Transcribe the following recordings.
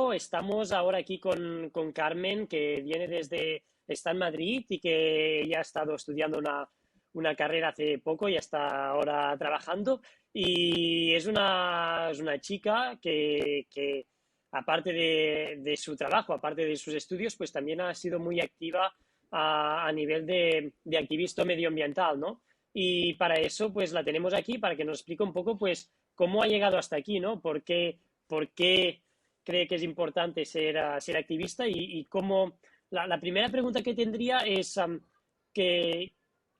poco. Estamos ahora aquí con Carmen, que está en Madrid y que ya ha estado estudiando una carrera hace poco, ya está ahora trabajando. Y es una chica que aparte de su trabajo, aparte de sus estudios, pues también ha sido muy activa a nivel de activista medioambiental, ¿no? Y para eso, pues la tenemos aquí, para que nos explique un poco, pues, cómo ha llegado hasta aquí, ¿no? ¿Por qué cree que es importante ser activista y cómo... La primera pregunta que tendría es que,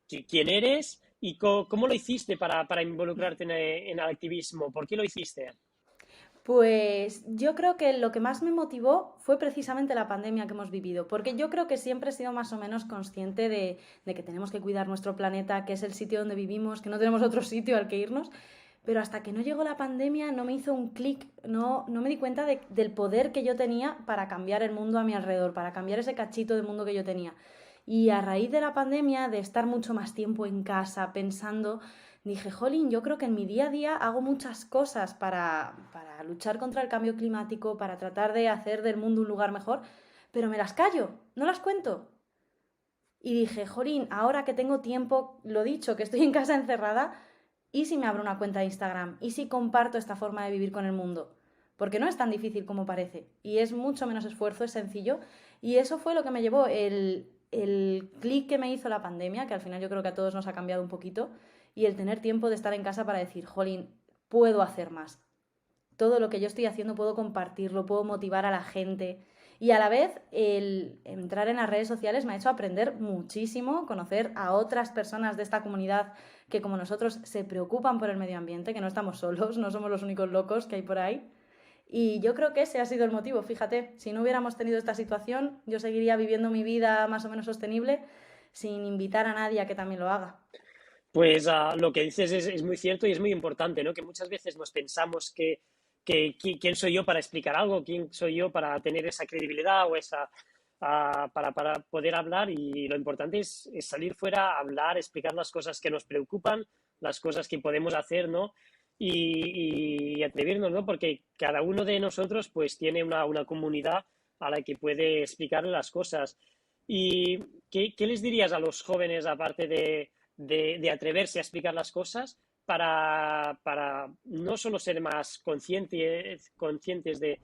quién eres y cómo lo hiciste para involucrarte en el activismo. ¿Por qué lo hiciste? Pues yo creo que lo que más me motivó fue precisamente la pandemia que hemos vivido, porque yo creo que siempre he sido más o menos consciente de que tenemos que cuidar nuestro planeta, que es el sitio donde vivimos, que no tenemos otro sitio al que irnos, pero hasta que no llegó la pandemia no me hizo un clic, no me di cuenta del poder que yo tenía para cambiar el mundo a mi alrededor, para cambiar ese cachito de mundo que yo tenía. Y a raíz de la pandemia, de estar mucho más tiempo en casa pensando, dije, jolín, yo creo que en mi día a día hago muchas cosas para luchar contra el cambio climático, para tratar de hacer del mundo un lugar mejor, pero me las callo, no las cuento. Y dije, jolín, ahora que tengo tiempo, lo dicho, que estoy en casa encerrada, ¿y si me abro una cuenta de Instagram? ¿Y si comparto esta forma de vivir con el mundo? Porque no es tan difícil como parece. Y es mucho menos esfuerzo, es sencillo. Y eso fue lo que me llevó, el clic que me hizo la pandemia, que al final yo creo que a todos nos ha cambiado un poquito, y el tener tiempo de estar en casa para decir, jolín, puedo hacer más. Todo lo que yo estoy haciendo puedo compartirlo, puedo motivar a la gente. Y a la vez el entrar en las redes sociales me ha hecho aprender muchísimo, conocer a otras personas de esta comunidad que como nosotros se preocupan por el medio ambiente, que no estamos solos, no somos los únicos locos que hay por ahí. Y yo creo que ese ha sido el motivo, fíjate, si no hubiéramos tenido esta situación, yo seguiría viviendo mi vida más o menos sostenible sin invitar a nadie a que también lo haga. Pues lo que dices es muy cierto y es muy importante, ¿no? Que muchas veces nos pensamos quién soy yo para explicar algo, quién soy yo para tener esa credibilidad o para poder hablar, y lo importante es salir fuera, hablar, explicar las cosas que nos preocupan, las cosas que podemos hacer, ¿no? Y atrevernos, ¿no? Porque cada uno de nosotros pues tiene una comunidad a la que puede explicarle las cosas. ¿Y qué les dirías a los jóvenes, aparte de atreverse a explicar las cosas, para no solo ser más conscientes de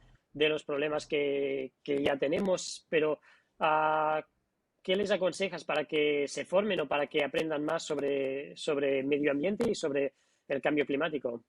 los problemas que ya tenemos, pero uh, ¿qué les aconsejas para que se formen o para que aprendan más sobre medio ambiente y sobre el cambio climático?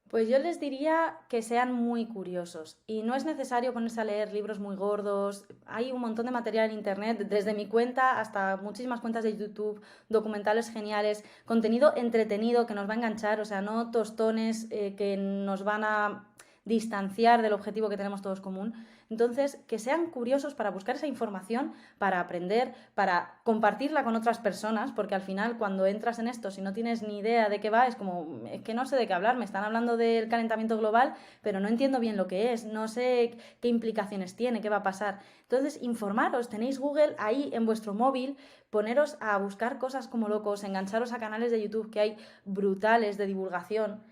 Pues yo les diría que sean muy curiosos y no es necesario ponerse a leer libros muy gordos. Hay un montón de material en internet, desde mi cuenta hasta muchísimas cuentas de YouTube, documentales geniales, contenido entretenido que nos va a enganchar, o sea, no tostones que nos van a distanciar del objetivo que tenemos todos común. Entonces, que sean curiosos para buscar esa información, para aprender, para compartirla con otras personas, porque al final cuando entras en esto, si no tienes ni idea de qué va, es como, es que no sé de qué hablar, me están hablando del calentamiento global, pero no entiendo bien lo que es, no sé qué implicaciones tiene, qué va a pasar. Entonces, informaros, tenéis Google ahí en vuestro móvil, poneros a buscar cosas como locos, engancharos a canales de YouTube que hay brutales de divulgación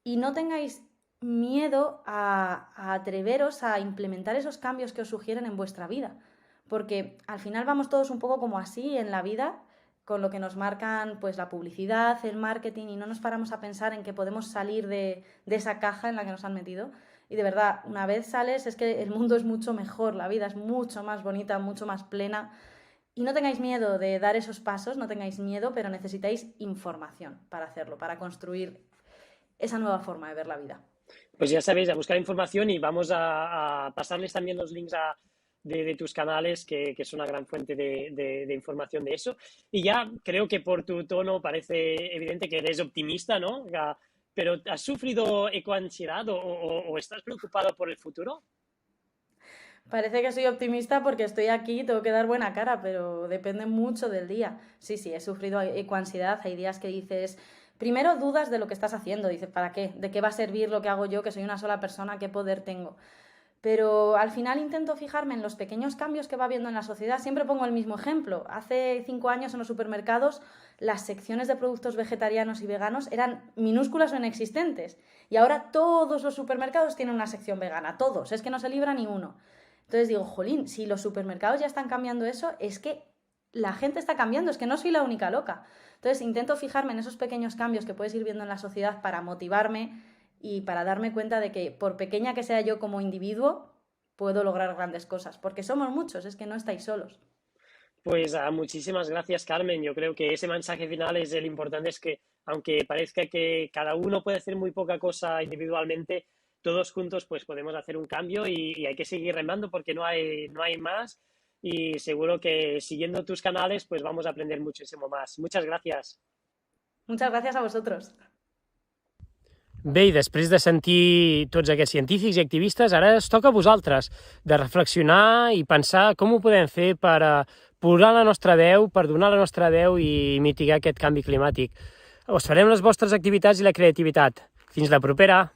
y no tengáis miedo a atreveros a implementar esos cambios que os sugieren en vuestra vida. Porque al final vamos todos un poco como así en la vida, con lo que nos marcan pues la publicidad, el marketing, y no nos paramos a pensar en que podemos salir de esa caja en la que nos han metido. Y de verdad, una vez sales es que el mundo es mucho mejor, la vida es mucho más bonita, mucho más plena. Y no tengáis miedo de dar esos pasos, no tengáis miedo, pero necesitáis información para hacerlo, para construir esa nueva forma de ver la vida. Pues ya sabéis, a buscar información, y vamos a pasarles también los links de tus canales, que es una gran fuente de información de eso. Y ya creo que por tu tono parece evidente que eres optimista, ¿no? Pero ¿has sufrido ecoansiedad o estás preocupado por el futuro? Parece que soy optimista porque estoy aquí, tengo que dar buena cara, pero depende mucho del día. Sí, sí, he sufrido ecoansiedad, hay días que dices, primero dudas de lo que estás haciendo, dices, ¿para qué? ¿De qué va a servir lo que hago yo, que soy una sola persona? ¿Qué poder tengo? Pero al final intento fijarme en los pequeños cambios que va habiendo en la sociedad. Siempre pongo el mismo ejemplo. Hace 5 años en los supermercados las secciones de productos vegetarianos y veganos eran minúsculas o inexistentes. Y ahora todos los supermercados tienen una sección vegana, todos, es que no se libra ni uno. Entonces digo, jolín, si los supermercados ya están cambiando eso, es que la gente está cambiando, es que no soy la única loca. Entonces intento fijarme en esos pequeños cambios que puedes ir viendo en la sociedad para motivarme y para darme cuenta de que por pequeña que sea yo como individuo, puedo lograr grandes cosas, porque somos muchos, es que no estáis solos. Pues muchísimas gracias, Carmen. Yo creo que ese mensaje final es el importante, es que aunque parezca que cada uno puede hacer muy poca cosa individualmente, todos juntos pues podemos hacer un cambio y hay que seguir remando porque no hay más y seguro que siguiendo tus canales pues vamos a aprender muchísimo más. Muchas gracias. Muchas gracias a vosotros. Bé, i després de sentir tots aquests científics i activistes, ara es toca a vosaltres de reflexionar i pensar com ho podem fer per posar la nostra veu, per donar la nostra veu i mitigar aquest canvi climàtic. Us farem les vostres activitats i la creativitat. Fins la propera!